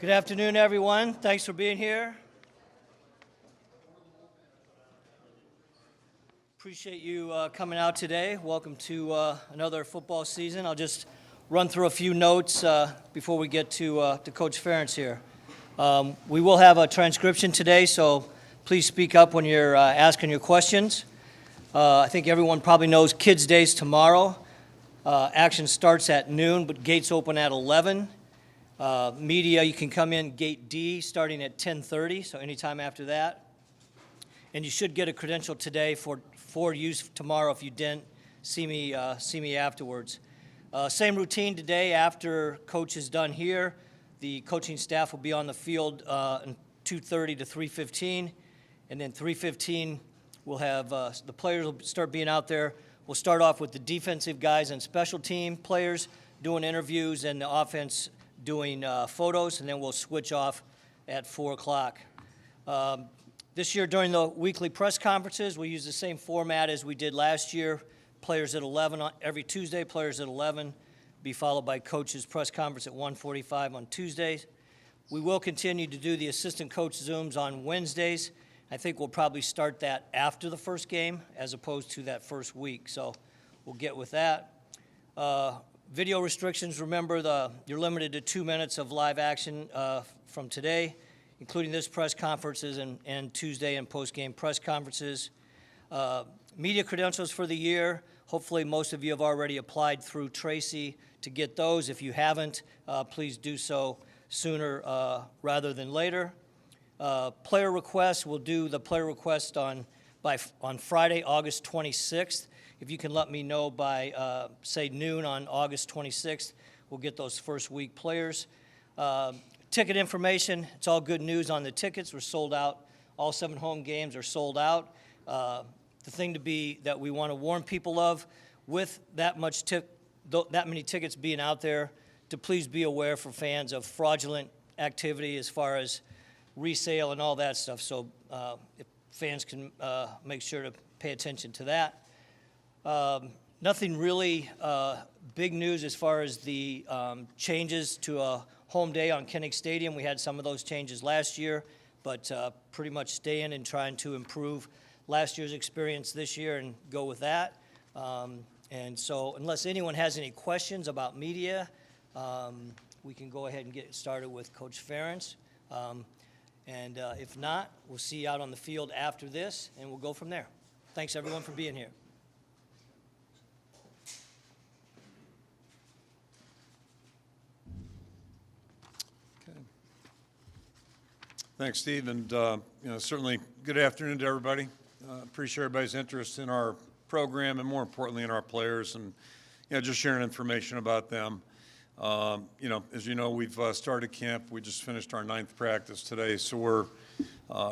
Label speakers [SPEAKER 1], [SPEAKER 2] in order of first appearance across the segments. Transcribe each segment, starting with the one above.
[SPEAKER 1] Good afternoon, everyone. Thanks for being here. Appreciate you coming out today. Welcome to another football season. I'll just run through a few notes before we get to Coach Ferentz here. We will have a transcription today, so please speak up when you're asking your questions. I think everyone probably knows Kids Day's tomorrow. Action starts at noon, but gates open at 11. Media, you can come in gate D starting at 10:30, so anytime after that. And you should get a credential today for use tomorrow if you didn't see me afterwards. Same routine today. After Coach is done here, the coaching staff will be on the field in 2:30 to 3:15, and then 3:15 we'll have the players will start being out there. We'll start off with the defensive guys and special team players doing interviews, and the offense doing photos, and then we'll switch off at 4 o'clock. This year during the weekly press conferences, we use the same format as we did last year. Players at 11 every Tuesday, players at 11, be followed by Coach's press conference at 1:45 on Tuesdays. We will continue to do the assistant coach Zooms on Wednesdays. I think we'll probably start that after the first game as opposed to that first week, so we'll get with that. Video restrictions, remember you're limited to 2 minutes of live action from today, including this press conferences and Tuesday and post-game press conferences. Media credentials for the year, hopefully most of you have already applied through Tracy to get those. If you haven't, please do so sooner rather than later. Player requests, we'll do the player request on Friday, August 26th. If you can let me know by, say, noon on August 26th, we'll get those first week players. Ticket information, it's all good news on the tickets. We're sold out. All 7 home games are sold out. The thing that we want to warn people of, with that many tickets being out there, to please be aware for fans of fraudulent activity as far as resale and all that stuff. So if fans can make sure to pay attention to that. Nothing really big news as far as the changes to a home day on Kinnick Stadium. We had some of those changes last year, but pretty much staying and trying to improve last year's experience this year and go with that. And so unless anyone has any questions about media, we can go ahead and get started with Coach Ferentz. And if not, we'll see you out on the field after this, and we'll go from there. Thanks, everyone, for being here.
[SPEAKER 2] Thanks, Steve, and certainly good afternoon to everybody. Appreciate everybody's interest in our program and, more importantly, in our players, and just sharing information about them. As you know, we've started camp. We just finished our 9th practice today, so we're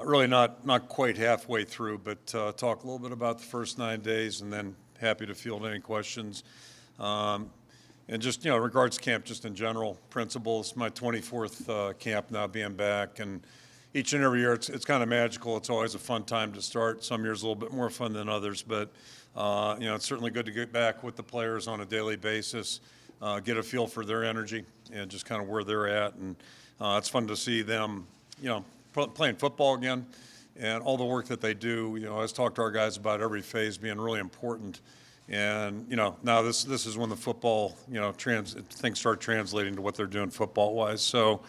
[SPEAKER 2] really not quite halfway through. But talk a little bit about the first 9 days, and then happy to field any questions. And just regards to camp, just in general principles. My 24th camp now, being back, and each and every year, it's kind of magical. It's always a fun time to start. Some years a little bit more fun than others, but it's certainly good to get back with the players on a daily basis, get a feel for their energy and just kind of where they're at. And it's fun to see them, playing football again, and all the work that they do. I always talk to our guys about every phase being really important. And now this is when the football, things start translating to what they're doing football-wise. So.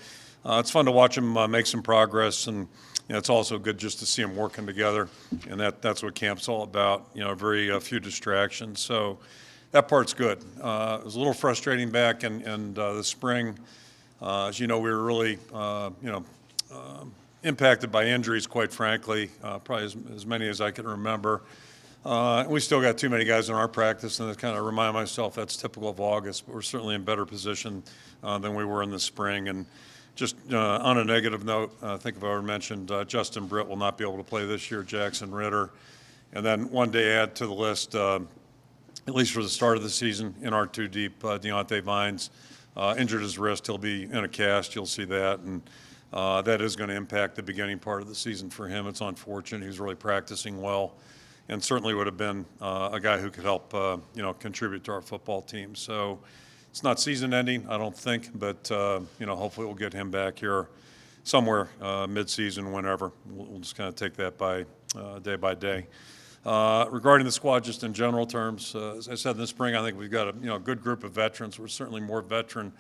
[SPEAKER 2] It's fun to watch them make some progress, and it's also good just to see them working together, and that's what camp's all about. Very few distractions, so that part's good. It was a little frustrating back in the spring. As you know, we were really impacted by injuries, quite frankly, probably as many as I can remember. We still got too many guys in our practice, and I kind of remind myself that's typical of August, but we're certainly in better position than we were in the spring. And just on a negative note, I think I've already mentioned Justin Britt will not be able to play this year, Jackson Ritter. And then one day add to the list, at least for the start of the season, in our 2 deep, Deontay Vines injured his wrist. He'll be in a cast. You'll see that. And that is going to impact the beginning part of the season for him. It's unfortunate. He was really practicing well and certainly would have been a guy who could help, contribute to our football team. So It's not season ending, I don't think, but hopefully we'll get him back here somewhere mid-season, whenever. We'll just kind of take that by day. Regarding the squad, just in general terms, as I said in the spring, I think we've got a good group of veterans. We're certainly more veteran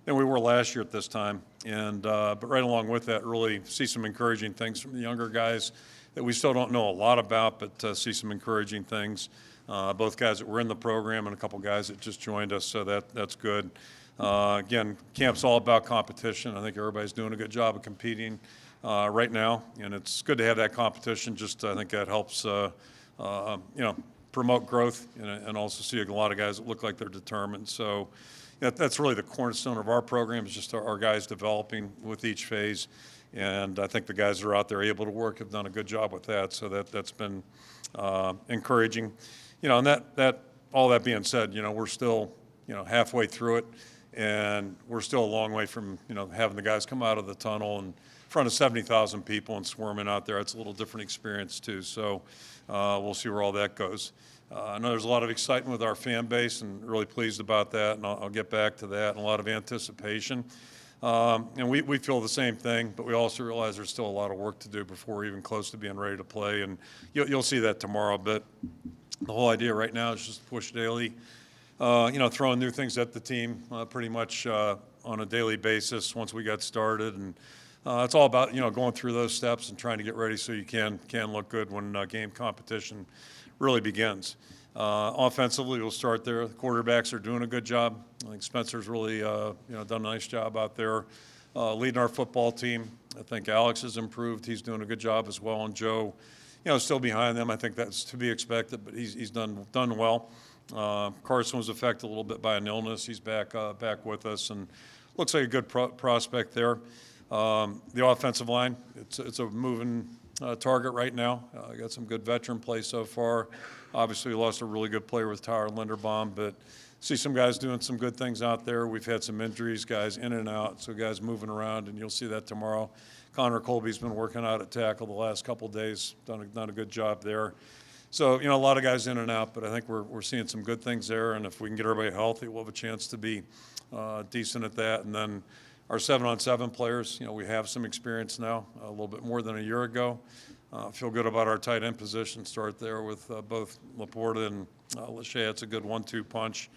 [SPEAKER 2] than we were last year at this time, but right along with that, really see some encouraging things from the younger guys that we still don't know a lot about, but see some encouraging things. Both guys that were in the program and a couple guys that just joined us, so that's good. Again, camp's all about competition. I think everybody's doing a good job of competing right now, and it's good to have that competition. Just I think that helps promote growth and also see a lot of guys that look like they're determined. So that's really the cornerstone of our program, is just our guys developing with each phase. And I think the guys that are out there able to work have done a good job with that. So that's been encouraging. And that all that being said, we're still halfway through it, and we're still a long way from having the guys come out of the tunnel and in front of 70,000 people and swarming out there. It's a little different experience too. So we'll see where all that goes. I know there's a lot of excitement with our fan base, and really pleased about that, and I'll get back to that, and a lot of anticipation. And we feel the same thing, but we also realize there's still a lot of work to do before we're even close to being ready to play, and you'll see that tomorrow. But the whole idea right now is just push daily, throwing new things at the team pretty much on a daily basis once we got started. And it's all about, going through those steps and trying to get ready so you can look good when game competition really begins. Offensively, we'll start there. The quarterbacks are doing a good job. I think Spencer's really, done a nice job out there leading our football team. I think Alex has improved. He's doing a good job as well. And Joe, still behind them. I think that's to be expected, but he's done well. Carson was affected a little bit by an illness. He's back with us, and looks like a good prospect there. The offensive line, it's a moving target right now. Got some good veteran play so far. Obviously, we lost a really good player with Tyler Linderbaum, but see some guys doing some good things out there. We've had some injuries, guys in and out, so guys moving around, and you'll see that tomorrow. Connor Colby's been working out at tackle the last couple of days, done a good job there. So, a lot of guys in and out, but I think we're seeing some good things there, and if we can get everybody healthy, we'll have a chance to be decent at that. And then our 7-on-7 players, we have some experience now, a little bit more than a year ago. Feel good about our tight end position. Start there with both Laporta and Lachey. It's a good 1-2 punch.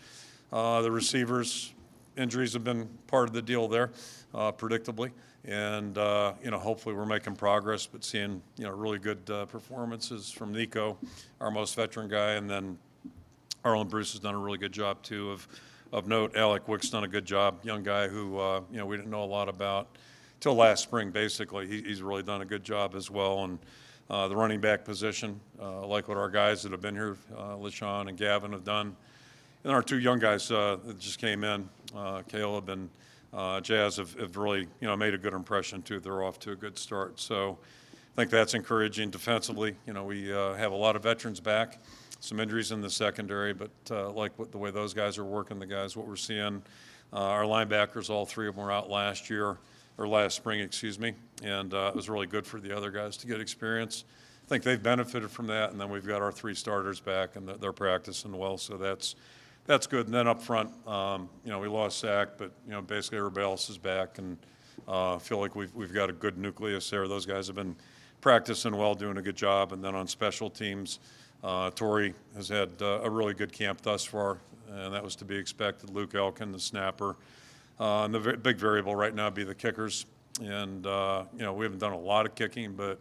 [SPEAKER 2] The receivers, injuries have been part of the deal there, predictably. And, hopefully we're making progress, but seeing, really good performances from Nico, our most veteran guy. And then Arlen Bruce has done a really good job, too, of note. Alec Wick's done a good job, young guy who, we didn't know a lot about till last spring, basically. He's really done a good job as well. And the running back position, like what our guys that have been here, LaShawn and Gavin, have done. And our two young guys that just came in, Caleb and Jazz, have really, made a good impression, too. They're off to a good start. So I think that's encouraging. Defensively, we have a lot of veterans back. Some injuries in the secondary, but like the way those guys are working, what we're seeing. Our linebackers, all three of them were out last spring, and it was really good for the other guys to get experience. I think they've benefited from that, and then we've got our three starters back, and they're practicing well, so that's good. And then up front, we lost Zach, but basically everybody else is back, and feel like we've got a good nucleus there. Those guys have been practicing well, doing a good job. And then on special teams, Torrey has had a really good camp thus far, and that was to be expected. Luke Elkin, the snapper. And the big variable right now would be the kickers. And, we haven't done a lot of kicking, but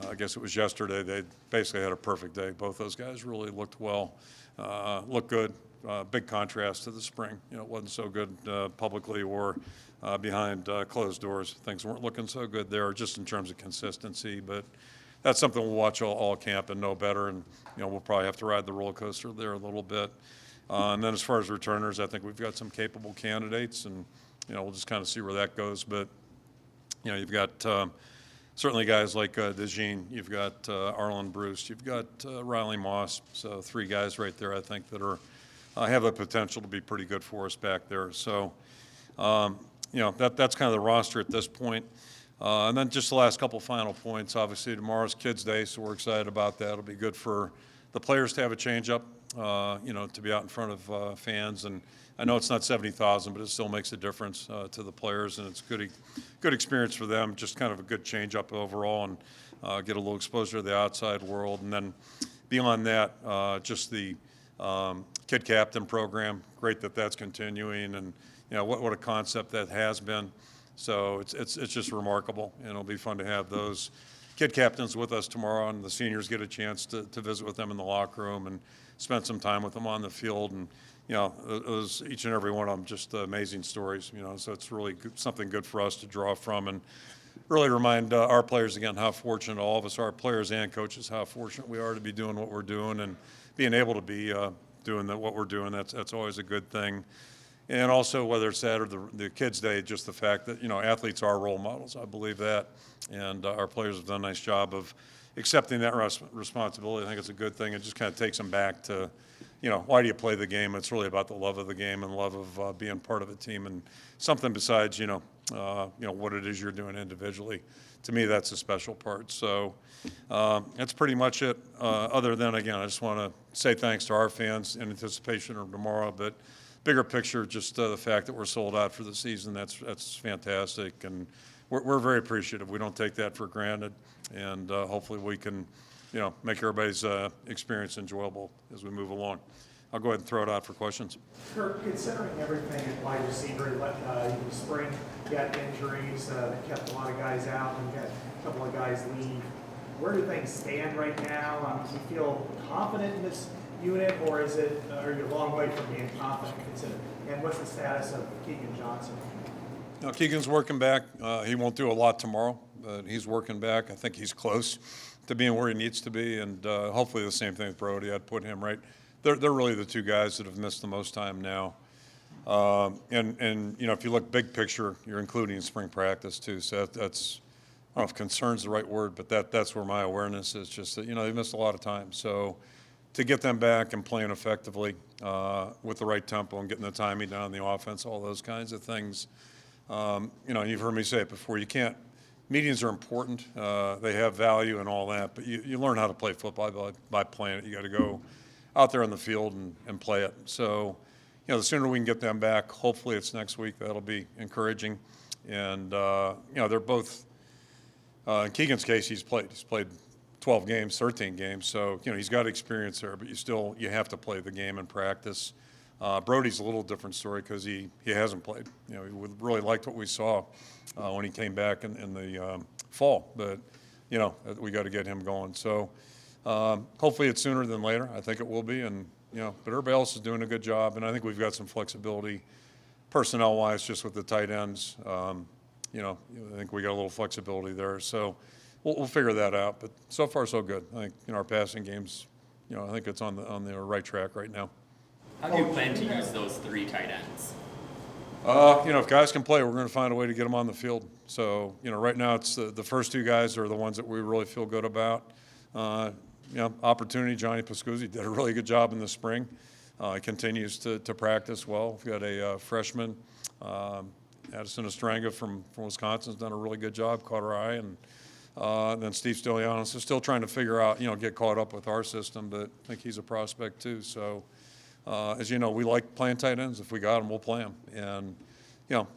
[SPEAKER 2] I guess it was yesterday. They basically had a perfect day. Both those guys really looked well, looked good. Big contrast to the spring. It wasn't so good publicly or behind closed doors. Things weren't looking so good there, just in terms of consistency. But that's something we'll watch all camp and know better. And, we'll probably have to ride the roller coaster there a little bit. And then as far as returners, I think we've got some capable candidates, and, we'll just kind of see where that goes. But, you've got certainly guys like DeJean, you've got Arlen Bruce, you've got Riley Moss. So three guys right there, I think, that are have the potential to be pretty good for us back there. So, that's kind of the roster at this point. And then just the last couple final points. Obviously, tomorrow's Kids Day, so we're excited about that. It'll be good for the players to have a change-up, to be out in front of fans. And I know it's not 70,000, but it still makes a difference to the players, and it's good experience for them, just kind of a good change-up overall, and get a little exposure to the outside world. And then beyond that, just the kid captain program, great that that's continuing, and what a concept that has been. So it's just remarkable, and it'll be fun to have those kid captains with us tomorrow, and the seniors get a chance to visit with them in the locker room and spend some time with them on the field. And those, each and every one of them, just amazing stories. So it's really something good for us to draw from, and really remind our players again how fortunate all of us are, players and coaches, how fortunate we are to be doing what we're doing and being able to be doing what we're doing. That's always a good thing. And also, whether it's that or the Kids' Day, just the fact that, athletes are role models. I believe that. And our players have done a nice job of accepting that responsibility. I think it's a good thing. It just kind of takes them back to, why do you play the game? It's really about the love of the game and love of being part of a team, and something besides, what it is you're doing individually. To me, that's the special part. So that's pretty much it. Other than, again, I just want to say thanks to our fans in anticipation of tomorrow. But bigger picture, just the fact that we're sold out for the season, that's fantastic. And we're very appreciative. We don't take that for granted. And hopefully we can, make everybody's experience enjoyable as we move along. I'll go ahead and throw it out for questions.
[SPEAKER 3] Kirk, considering everything at wide receiver, in the spring, you got injuries that kept a lot of guys out, and you got a couple of guys leave. Where do things stand right now? Do you feel confident in this unit, or are you a long way from being confident? And what's the status of Keegan Johnson?
[SPEAKER 2] Keegan's working back. He won't do a lot tomorrow, but he's working back. I think he's close to being where he needs to be, and hopefully the same thing with Brody. I'd put him right. They're really the two guys that have missed the most time now. And if you look big picture, you're including spring practice too. So that's, I don't know if concern's the right word, but that's where my awareness is, just that, they missed a lot of time. So to get them back and playing effectively with the right tempo and getting the timing down on the offense, all those kinds of things. You've heard me say it before, meetings are important. They have value and all that, but you learn how to play football by playing it. You got to go out there on the field and play it. So, the sooner we can get them back, hopefully it's next week, that'll be encouraging. And, they're both, in Keegan's case, he's played 12 games, 13 games. So, he's got experience there, but you have to play the game in practice. Brody's a little different story because he hasn't played. We really liked what we saw when he came back in the fall, but, we got to get him going. So, hopefully it's sooner than later. I think it will be, and but everybody else is doing a good job, and I think we've got some flexibility personnel-wise just with the tight ends. I think we got a little flexibility there, so we'll figure that out. But so far so good. I think our passing games, I think it's on the right track right now.
[SPEAKER 4] How do you plan to use those three tight ends?
[SPEAKER 2] If guys can play, we're going to find a way to get them on the field. So right now it's the first two guys are the ones that we really feel good about. Opportunity, Johnny Pascuzzi did a really good job in the spring. He continues to practice well. We've got a freshman, Addison Estranga from Wisconsin, has done a really good job, caught our eye. And then Steve Stilianos is still trying to figure out, get caught up with our system, but I think he's a prospect too. So, as you know, we like playing tight ends. If we got them, we'll play them. And,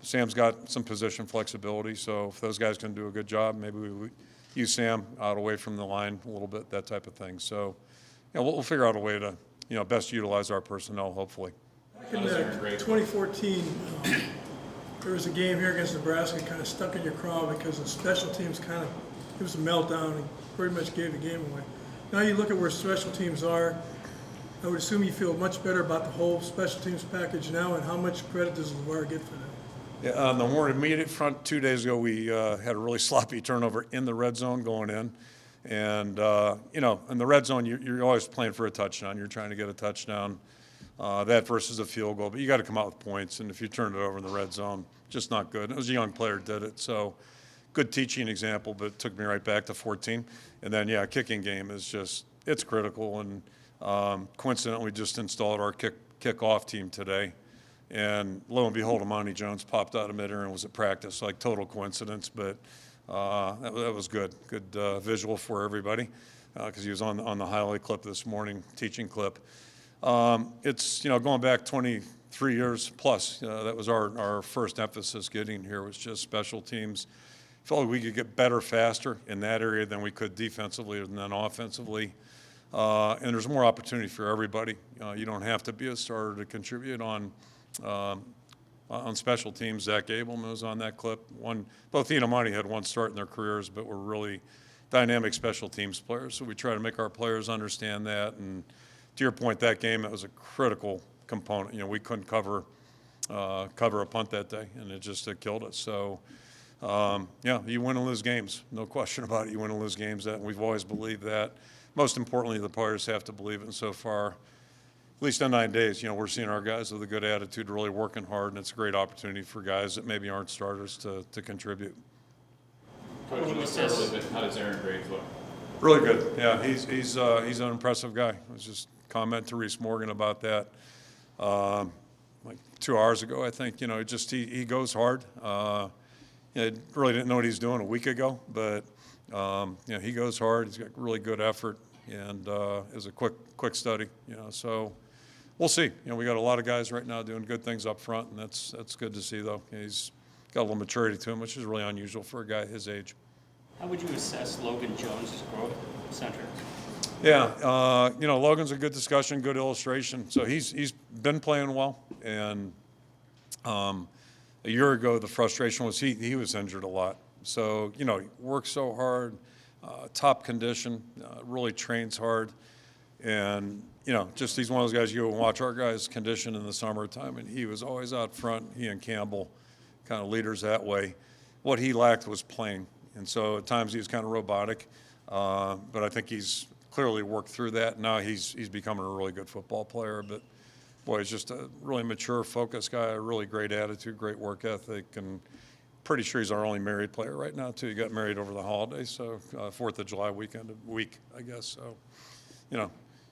[SPEAKER 2] Sam's got some position flexibility, so if those guys can do a good job, maybe we use Sam out away from the line a little bit, that type of thing. So, we'll figure out a way to, best utilize our personnel, hopefully.
[SPEAKER 5] Back in 2014, there was a game here against Nebraska kind of stuck in your craw because the special teams it was a meltdown and pretty much gave the game away. Now you look at where special teams are, I would assume you feel much better about the whole special teams package now, and how much credit does LeVar get for that?
[SPEAKER 2] Yeah, on the more immediate front, 2 days ago, we had a really sloppy turnover in the red zone going in. And, in the red zone, you're always playing for a touchdown. You're trying to get a touchdown, that versus a field goal. But you got to come out with points. And if you turn it over in the red zone, just not good. And it was a young player who did it. So good teaching example, but it took me right back to 14. And then, kicking game is it's critical. And coincidentally, we just installed our kickoff team today. And lo and behold, Amani Jones popped out of midair and was at practice, like total coincidence, but that was good visual for everybody. because he was on the highlight clip this morning, teaching clip. It's, going back 23 years plus, that was our first emphasis getting here was just special teams. Felt like we could get better faster in that area than we could defensively and then offensively. And there's more opportunity for everybody. You don't have to be a starter to contribute on special teams. Zach Abelman was on that clip. Both he and Amani had one start in their careers, but were really dynamic special teams players. So we try to make our players understand that. And to your point, that game, it was a critical component. We couldn't cover a punt that day, and it killed us. So, you win and lose games. No question about it. You win and lose games. And we've always believed that. Most importantly, the players have to believe it. And so far, at least in 9 days, we're seeing our guys with a good attitude, really working hard, and it's a great opportunity for guys that maybe aren't starters to contribute.
[SPEAKER 6] Coach, how does Aaron Graves look?
[SPEAKER 2] Really good. Yeah, he's an impressive guy. I was just commenting to Reese Morgan about that like 2 hours ago, I think. He goes hard. Really didn't know what he's doing a week ago, but he goes hard. He's got really good effort, and is a quick study. So we'll see. We got a lot of guys right now doing good things up front, and that's good to see, though. He's got a little maturity to him, which is really unusual for a guy his age.
[SPEAKER 4] How would you assess Logan Jones' growth center?
[SPEAKER 2] Yeah, Logan's a good discussion, good illustration. So he's been playing well, and a year ago the frustration was he was injured a lot. So he works so hard, top condition, really trains hard, and he's one of those guys you go and watch our guys condition in the summertime, and he was always out front. He and Campbell, kind of leaders that way. What he lacked was playing, and so at times he was kind of robotic, but I think he's clearly worked through that. Now he's becoming a really good football player, but boy, he's just a really mature, focused guy, a really great attitude, great work ethic, and pretty sure he's our only married player right now, too. He got married over the holidays, so 4th of July week, I guess. So,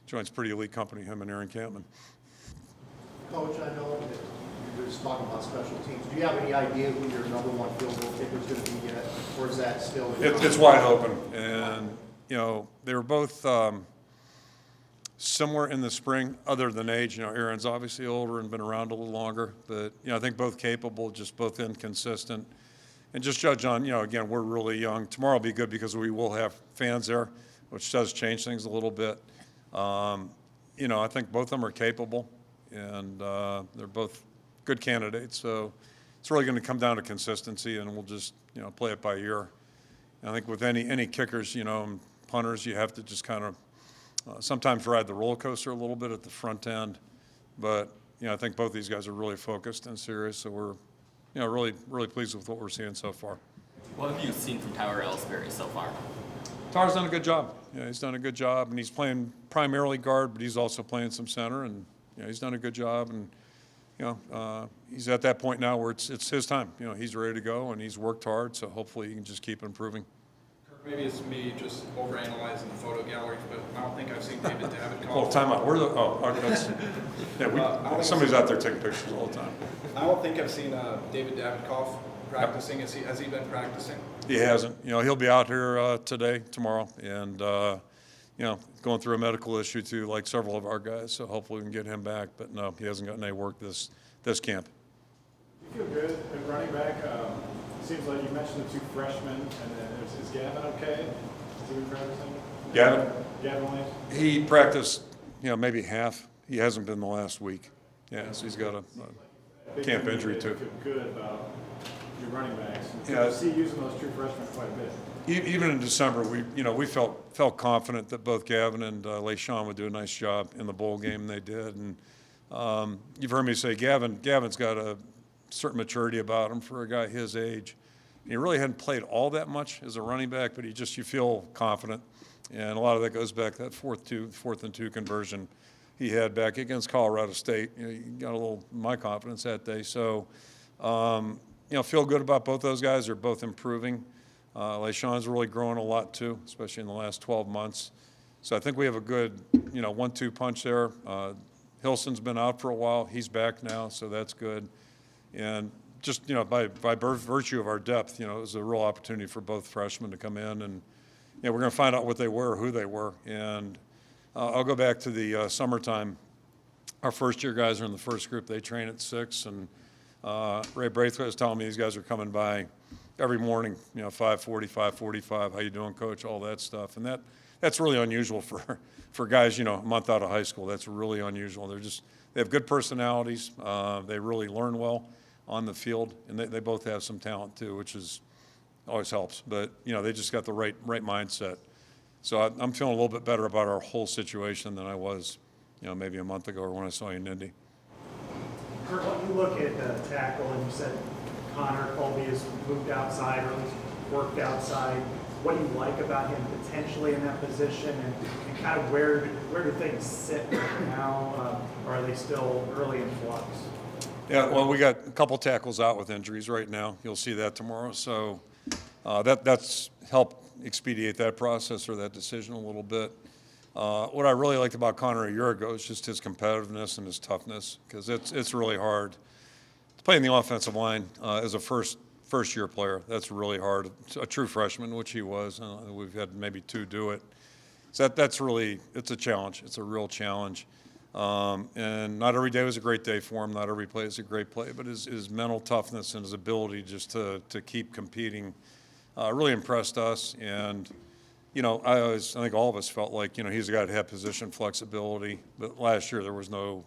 [SPEAKER 2] joins pretty elite company, him and Aaron Campman.
[SPEAKER 7] Coach, I know that you were just talking about special teams. Do you have any idea who your number one field goal kicker is going to be yet, or is that still?
[SPEAKER 2] It's wide open, and they were both similar in the spring, other than age. Aaron's obviously older and been around a little longer, but I think both capable, just both inconsistent. And just judge on, again, we're really young. Tomorrow will be good because we will have fans there, which does change things a little bit. I think both of them are capable, and they're both good candidates. So it's really going to come down to consistency, and we'll just, play it by ear. And I think with any kickers, and punters, you have to just kind of sometimes ride the roller coaster a little bit at the front end. But, I think both these guys are really focused and serious, so we're, really, really pleased with what we're seeing so far.
[SPEAKER 4] What have you seen from Tyler Ellsbury so far?
[SPEAKER 2] Tyler's done a good job. He's done a good job, and he's playing primarily guard, but he's also playing some center, and he's done a good job. And he's at that point now where it's his time. He's ready to go, and he's worked hard, so hopefully he can just keep improving.
[SPEAKER 8] Maybe it's me just overanalyzing the photo gallery, but I don't think I've seen David Davidkoff.
[SPEAKER 2] Oh, time out. Somebody's out there taking pictures all the time.
[SPEAKER 8] I don't think I've seen David Davidkoff practicing. Has he been practicing?
[SPEAKER 2] He hasn't. He'll be out here today, tomorrow, and going through a medical issue too, like several of our guys. So hopefully we can get him back. But no, he hasn't gotten any work this camp.
[SPEAKER 9] You feel good at running back? Seems like you mentioned the two freshmen, and then is Gavin okay? Is he been practicing? Gavin Williams?
[SPEAKER 2] He practiced, maybe half. He hasn't been the last week. Yeah, so he's got a camp injury too.
[SPEAKER 9] You feel good about your running backs.
[SPEAKER 2] Yeah.
[SPEAKER 9] You see using those true freshmen quite a bit.
[SPEAKER 2] Even in December, we felt confident that both Gavin and LeSean would do a nice job in the bowl game. And they did. And you've heard me say Gavin's got a certain maturity about him for a guy his age. He really hadn't played all that much as a running back, but you feel confident. And a lot of that goes back to that fourth and two conversion he had back against Colorado State. He got a little my confidence that day. So, feel good about both those guys. They're both improving. LeSean's really growing a lot too, especially in the last 12 months. So I think we have a good, 1-2 punch there. Hilson's been out for a while. He's back now, so that's good. And just, by virtue of our depth, it was a real opportunity for both freshmen to come in and we're going to find out what they were, who they were. And I'll go back to the summertime. Our first-year guys are in the first group. They train at 6, and Ray Braithwaite was telling me these guys are coming by every morning, 5:40, 5:45, how you doing, coach, all that stuff. And that's really unusual for guys, a month out of high school. That's really unusual. They have good personalities. They really learn well on the field, and they both have some talent too, which always helps. But, they just got the right mindset. So I'm feeling a little bit better about our whole situation than I was, maybe a month ago or when I saw you in Indy.
[SPEAKER 3] Kurt, when you look at the tackle, and you said Connor Colby has moved outside or at least worked outside, what do you like about him potentially in that position, and kind of where do things sit right now, or are they still early in flux?
[SPEAKER 2] Yeah, well, we got a couple tackles out with injuries right now. You'll see that tomorrow. So that's helped expedite that process or that decision a little bit. What I really liked about Connor a year ago is just his competitiveness and his toughness, because it's really hard to play in the offensive line as a first-year player. That's really hard. A true freshman, which he was. We've had maybe 2 do it. So it's a challenge. It's a real challenge. And not every day was a great day for him. Not every play is a great play. But his mental toughness and his ability just to keep competing really impressed us. And, I think all of us felt like, he's a guy to have position flexibility. But last year there was no,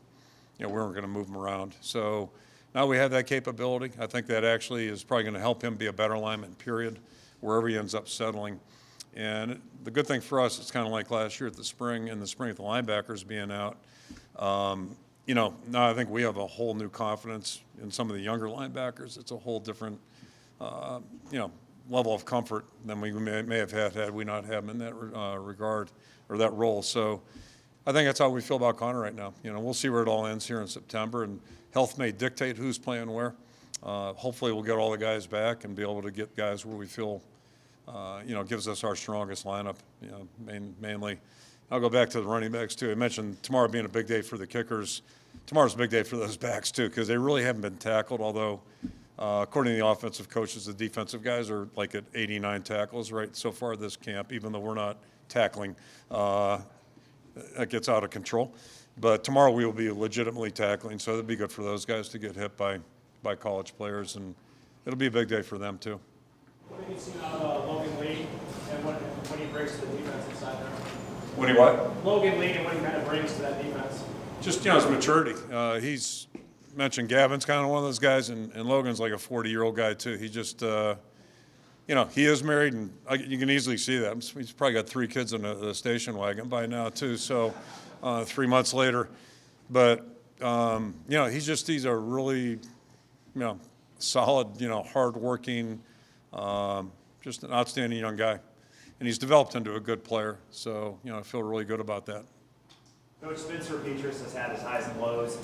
[SPEAKER 2] we weren't going to move him around. So now we have that capability. I think that actually is probably going to help him be a better lineman, period, wherever he ends up settling. And the good thing for us, it's kind of like last year at the spring with the linebackers being out. Now I think we have a whole new confidence in some of the younger linebackers. It's a whole different, level of comfort than we may have had we not had him in that regard or that role. So I think that's how we feel about Connor right now. We'll see where it all ends here in September, and health may dictate who's playing where. Hopefully we'll get all the guys back and be able to get guys where we feel, gives us our strongest lineup, mainly. I'll go back to the running backs too. I mentioned tomorrow being a big day for the kickers. Tomorrow's a big day for those backs too, because they really haven't been tackled, although according to the offensive coaches, the defensive guys are like at 89 tackles right so far this camp, even though we're not tackling. That gets out of control. But tomorrow we will be legitimately tackling, so it'll be good for those guys to get hit by college players, and it'll be a big day for them too.
[SPEAKER 3] What have you seen out of Logan Lee and what he brings to the defensive side there?
[SPEAKER 2] What do you what?
[SPEAKER 3] Logan Lee and what he kind of brings to that defense.
[SPEAKER 2] Just, his maturity. He's mentioned Gavin's kind of one of those guys, and Logan's like a 40-year-old guy too. He just, he is married, and you can easily see that. He's probably got 3 kids in a station wagon by now too, so 3 months later. But, he's a really, solid, hard-working, just an outstanding young guy. And he's developed into a good player, so, I feel really good about that.
[SPEAKER 10] Coach Spencer Petras has had his highs and lows.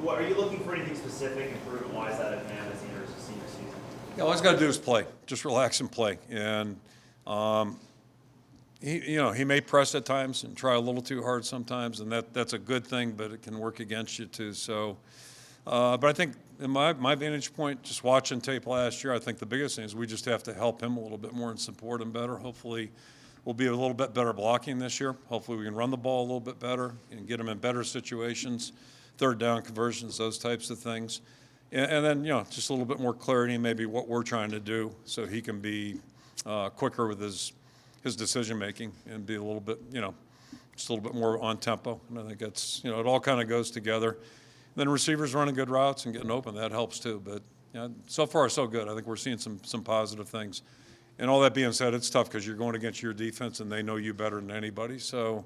[SPEAKER 10] Are you looking for anything specific improvement-wise out of him as he enters the senior season?
[SPEAKER 2] Yeah, all he's got to do is play. Just relax and play. And, he may press at times and try a little too hard sometimes, and that's a good thing, but it can work against you too. So, but I think in my vantage point, just watching tape last year, I think the biggest thing is we just have to help him a little bit more and support him better. Hopefully we'll be a little bit better blocking this year. Hopefully we can run the ball a little bit better and get him in better situations, third down conversions, those types of things. And then, just a little bit more clarity, maybe what we're trying to do so he can be quicker with his decision-making and be a little bit, just a little bit more on tempo. And I think that's, it all kind of goes together. And then receivers running good routes and getting open, that helps too. But so far, so good. I think we're seeing some positive things. And all that being said, it's tough because you're going against your defense and they know you better than anybody. So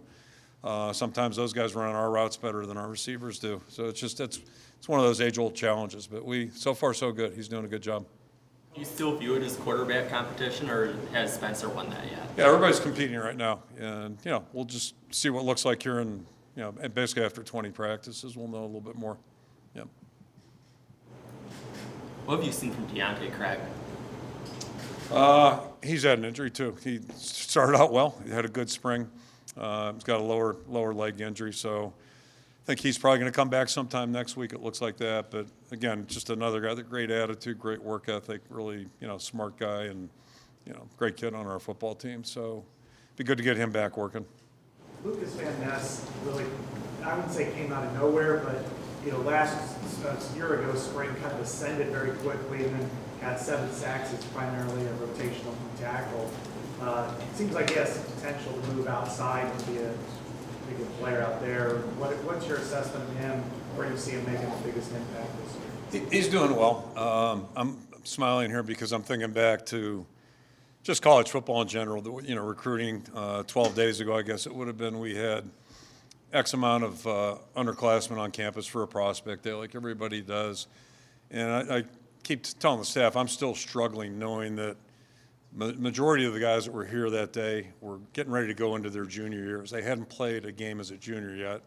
[SPEAKER 2] sometimes those guys run our routes better than our receivers do. So it's one of those age-old challenges. But so far, so good. He's doing a good job.
[SPEAKER 4] Do you still view it as quarterback competition, or has Spencer won that yet?
[SPEAKER 2] Yeah, everybody's competing right now. And, we'll just see what it looks like here in, basically after 20 practices, we'll know a little bit more. Yeah.
[SPEAKER 4] What have you seen from Deontay Craig?
[SPEAKER 2] He's had an injury too. He started out well. He had a good spring. He's got a lower leg injury, so I think he's probably going to come back sometime next week. It looks like that. But again, just another guy, great attitude, great work ethic, really smart guy, and great kid on our football team. So be good to get him back working.
[SPEAKER 3] Lucas Van Ness really, I wouldn't say came out of nowhere, but, last year ago, spring kind of ascended very quickly and then had 7 sacks. It's primarily a rotational tackle. It seems like he has some potential to move outside and be a good player out there. What's your assessment of him? Where do you see him making the biggest impact this year?
[SPEAKER 2] He's doing well. I'm smiling here because I'm thinking back to just college football in general. Recruiting 12 days ago, I guess it would have been, we had X amount of underclassmen on campus for a prospect day, like everybody does. And I keep telling the staff, I'm still struggling knowing that majority of the guys that were here that day were getting ready to go into their junior years. They hadn't played a game as a junior yet.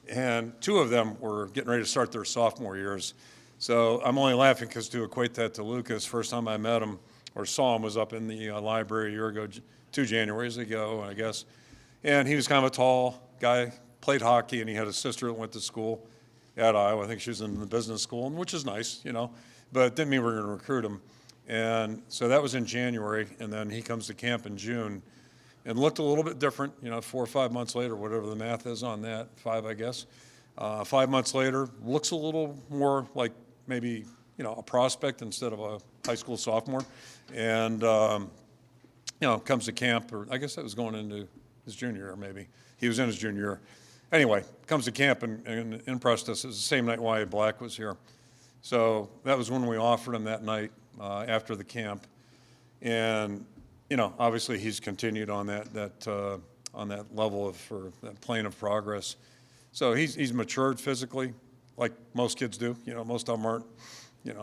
[SPEAKER 2] And 2 of them were getting ready to start their sophomore years. So I'm only laughing because to equate that to Lucas, first time I met him or saw him was up in the library a year ago, 2 Januaries ago, I guess. And he was kind of a tall guy, played hockey, and he had a sister that went to school at Iowa. I think she was in the business school, which is nice, but it didn't mean we were going to recruit him. And so that was in January, and then he comes to camp in June and looked a little bit different, 4 or 5 months later, whatever the math is on that, 5, I guess. 5 months later, looks a little more like maybe, a prospect instead of a high school sophomore. And, comes to camp, or I guess that was going into his junior year, maybe. He was in his junior year. Anyway, comes to camp and impressed us. It was the same night Wyatt Black was here. So that was when we offered him that night after the camp. And, obviously he's continued on that level for that plane of progress. So he's matured physically, like most kids do. Most of them aren't,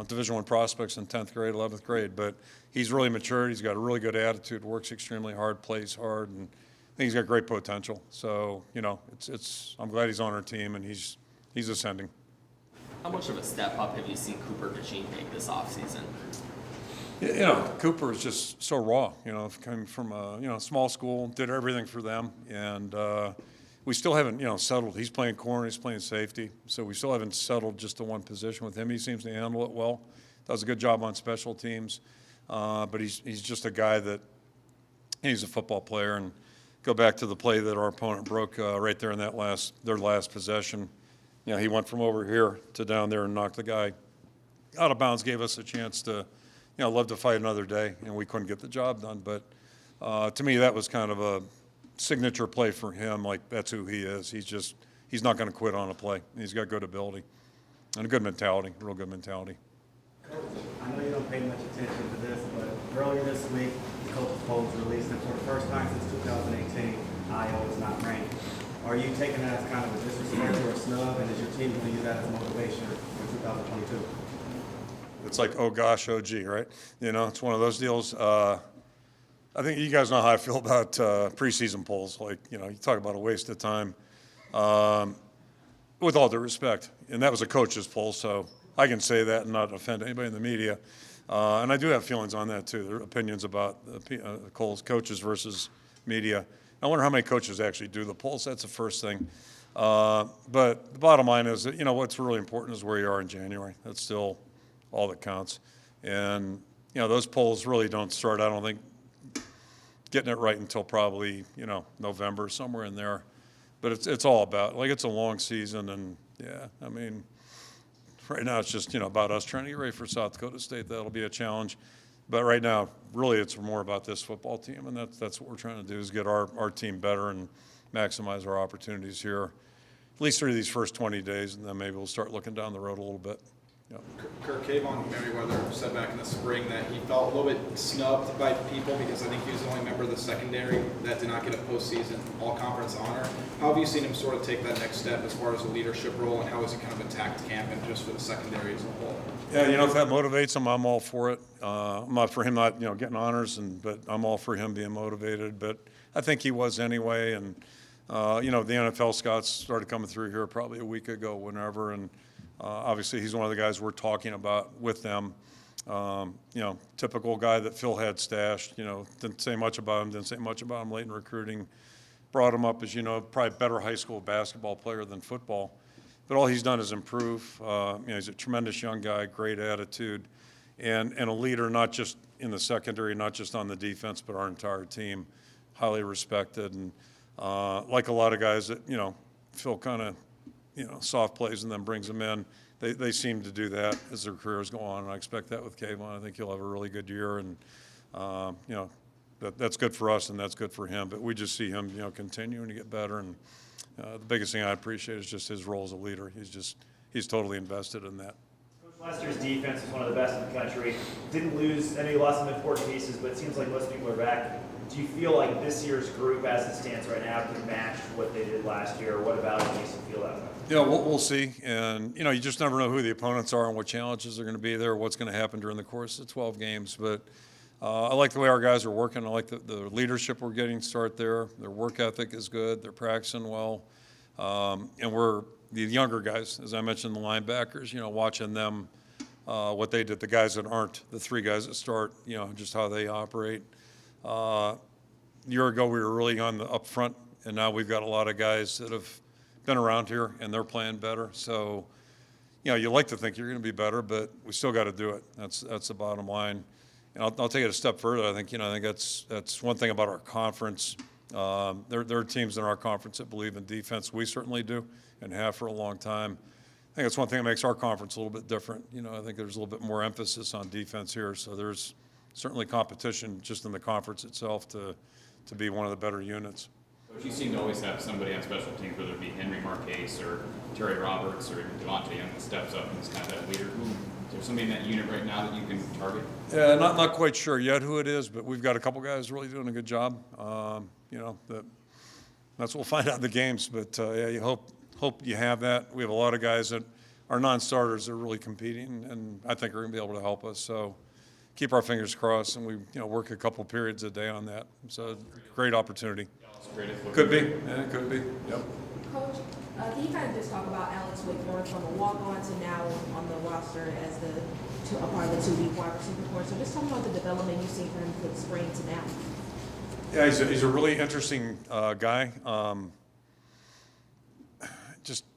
[SPEAKER 2] Division I prospects in 10th grade, 11th grade, but he's really matured. He's got a really good attitude, works extremely hard, plays hard, and I think he's got great potential. So, I'm glad he's on our team, and he's ascending.
[SPEAKER 4] How much of a step up have you seen Cooper DeJean make this offseason?
[SPEAKER 2] Cooper is just so raw, coming from a, small school, did everything for them, and we still haven't, settled. He's playing corner, he's playing safety, so we still haven't settled just to one position with him. He seems to handle it well, does a good job on special teams, but he's just a guy that, he's a football player, and go back to the play that our opponent broke right there in their last possession. He went from over here to down there and knocked the guy out of bounds, gave us a chance to, love to fight another day, and we couldn't get the job done. But to me, that was kind of a signature play for him. Like, that's who he is. He's not going to quit on a play. He's got good ability and a good mentality, real good mentality.
[SPEAKER 11] I know you don't pay much attention to this, but earlier this week, the coaches polls released that for the first time since 2018, Iowa is not ranked. Are you taking that as kind of a disrespect or a snub, and is your team going to use that as motivation for 2022?
[SPEAKER 2] It's like, oh gosh, oh gee, right? It's one of those deals. I think you guys know how I feel about preseason polls. Like, you talk about a waste of time. With all due respect, and that was a coach's poll, so I can say that and not offend anybody in the media. And I do have feelings on that too. There are opinions about coaches versus media. I wonder how many coaches actually do the polls. That's the first thing. But the bottom line is that, what's really important is where you are in January. That's still all that counts. And, those polls really don't start, I don't think, getting it right until probably, November, somewhere in there. But it's all about, it's a long season. And, yeah, I mean, right now it's just, about us trying to get ready for South Dakota State. That'll be a challenge. But right now, really, it's more about this football team, and that's what we're trying to do, is get our team better and maximize our opportunities here, at least through these first 20 days, and then maybe we'll start looking down the road a little bit. Yep.
[SPEAKER 8] Kirk Kayvon Merriweather said back in the spring that he felt a little bit snubbed by people because I think he was the only member of the secondary that did not get a postseason all-conference honor. How have you seen him sort of take that next step as far as a leadership role, and how has he kind of attacked camp and just for the secondary as a whole?
[SPEAKER 2] Yeah, if that motivates him, I'm all for it. I'm not for him not, getting honors, but I'm all for him being motivated. But I think he was anyway. And, the NFL scouts started coming through here probably a week ago, whenever. And obviously he's one of the guys we're talking about with them. Typical guy that Phil had stashed, didn't say much about him late in recruiting. Brought him up as, probably better high school basketball player than football. But all he's done is improve. He's a tremendous young guy, great attitude, and a leader, not just in the secondary, not just on the defense, but our entire team. highly respected, and like a lot of guys that, Phil kind of, soft plays and then brings them in. They seem to do that as their careers go on, and I expect that with Kayvon. I think he'll have a really good year, and, that's good for us and that's good for him. But we just see him, continuing to get better, and the biggest thing I appreciate is just his role as a leader. He's totally invested in that.
[SPEAKER 10] Coach, last year's defense was one of the best in the country. Didn't lose any, lost some important pieces, but it seems like most people are back. Do you feel like this year's group, as it stands right now, can match what they did last year? Or what about it makes you feel that way?
[SPEAKER 2] We'll see. And, you just never know who the opponents are and what challenges are going to be there, what's going to happen during the course of 12 games. But I like the way our guys are working. I like the leadership we're getting to start there. Their work ethic is good. They're practicing well. And we're the younger guys, as I mentioned, the linebackers, watching them, what they did, the guys that aren't the three guys that start, just how they operate. A year ago, we were really on the up front, and now we've got a lot of guys that have been around here, and they're playing better. So, you like to think you're going to be better, but we still got to do it. That's the bottom line. And I'll take it a step further. I think that's one thing about our conference. There are teams in our conference that believe in defense. We certainly do, and have for a long time. I think that's one thing that makes our conference a little bit different. I think there's a little bit more emphasis on defense here. So there's certainly competition just in the conference itself to be one of the better units.
[SPEAKER 6] Coach, you seem to always have somebody on special teams, whether it be Henry Marquez or Terry Roberts or even Devontae Young, that steps up and is kind of that leader. Is there somebody in that unit right now that you can target?
[SPEAKER 2] Yeah, not quite sure yet who it is, but we've got a couple guys really doing a good job. That's what we'll find out in the games. But you hope you have that. We have a lot of guys that are non-starters that are really competing, and I think are going to be able to help us. So keep our fingers crossed, and we work a couple periods a day on that. So great opportunity. Could be. Yeah, it could be. Yep.
[SPEAKER 12] Coach, can you kind of just talk about Alex Whitmore from a walk-on to now on the roster as a part of the 2 wide receiver corps? So just talk about the development you've seen from him from spring to now.
[SPEAKER 2] Yeah, he's a really interesting guy.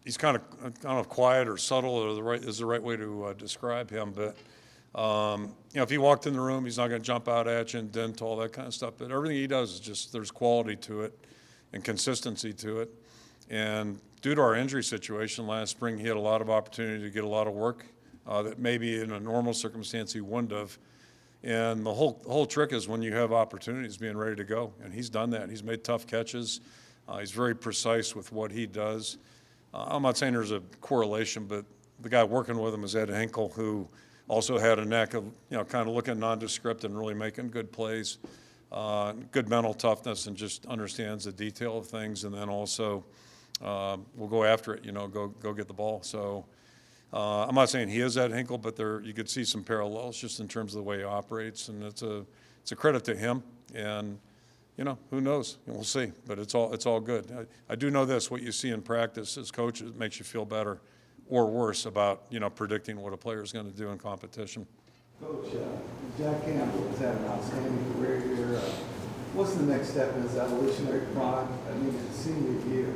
[SPEAKER 2] He's kind of, I don't know if quiet or subtle is the right way to describe him. But if he walked in the room, he's not going to jump out at you and dent, all that kind of stuff. But everything he does is just, there's quality to it and consistency to it. And due to our injury situation last spring, he had a lot of opportunity to get a lot of work that maybe in a normal circumstance he wouldn't have. And the whole trick is when you have opportunities, being ready to go. And he's done that. He's made tough catches. He's very precise with what he does. I'm not saying there's a correlation, but the guy working with him is Ed Hinkle, who also had a knack of, kind of looking nondescript and really making good plays. Good mental toughness, and just understands the detail of things. And then also will go after it, go get the ball. So I'm not saying he is Ed Hinkle, but you could see some parallels just in terms of the way he operates. And it's a credit to him. And who knows? We'll see. But it's all good. I do know this: what you see in practice as coaches makes you feel better or worse about predicting what a player is going to do in competition.
[SPEAKER 13] Coach, Jack Campbell has had an outstanding career here. What's the next step in his evolutionary climb? I mean, his senior year.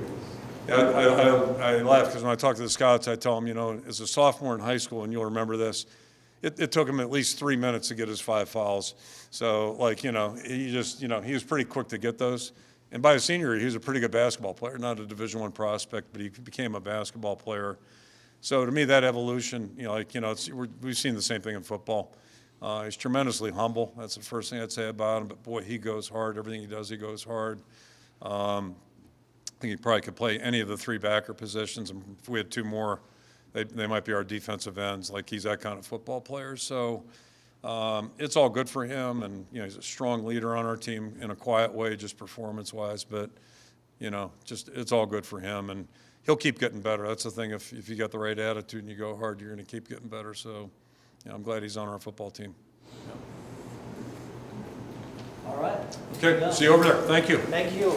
[SPEAKER 2] Yeah, I laugh because when I talk to the scouts, I tell them, as a sophomore in high school, and you'll remember this, it took him at least 3 minutes to get his 5 fouls. So, he just, he was pretty quick to get those. And by his senior year, he was a pretty good basketball player, not a Division I prospect, but he became a basketball player. So to me, that evolution, we've seen the same thing in football. He's tremendously humble. That's the first thing I'd say about him. But boy, he goes hard. Everything he does, he goes hard. I think he probably could play any of the 3 backer positions. And if we had 2 more, they might be our defensive ends. He's that kind of football player. So it's all good for him. And he's a strong leader on our team in a quiet way, just performance-wise. But just it's all good for him. And he'll keep getting better. That's the thing. If you got the right attitude and you go hard, you're going to keep getting better. So, I'm glad he's on our football team.
[SPEAKER 1] All right.
[SPEAKER 2] Okay. See you over there. Thank you.
[SPEAKER 1] Thank you.